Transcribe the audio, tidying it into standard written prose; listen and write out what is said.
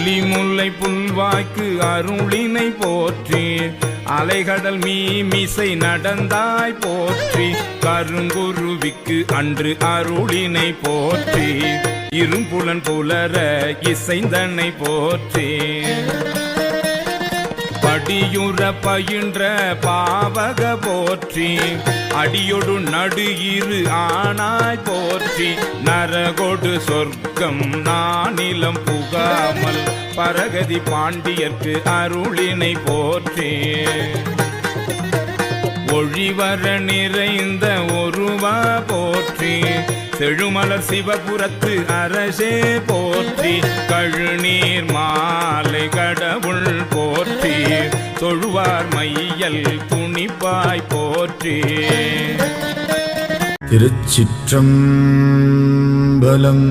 அல்லிமுல்லை புல்வாய்க்கு அருளினை போற்றி அலைகடல் மீமிசை நடந்தாய் போற்றி கருங்குருவிக்கு அன்று அருளினை போற்றி இரும்புலன் புலர இசைந்தனை போற்றி படியுற பயின்ற பாவக போற்றி அடியொடு நடு இரு ஆனாய் போற்றி நரகொடு சொர்க்கம் நானிலம் புகாமல் பரகதி பாண்டியர்க்கு அருளினை போற்றி ஒழிவர நிறைந்த ஒருவா போற்றி செழுமலர் சிவபுரத்து அரசே போற்றி கழுநீர் மாலை கடவுள் போற்றி தொழுவார் மையல் துணிப்பாய் போற்றி. திருச்சிற்றம்பலம்.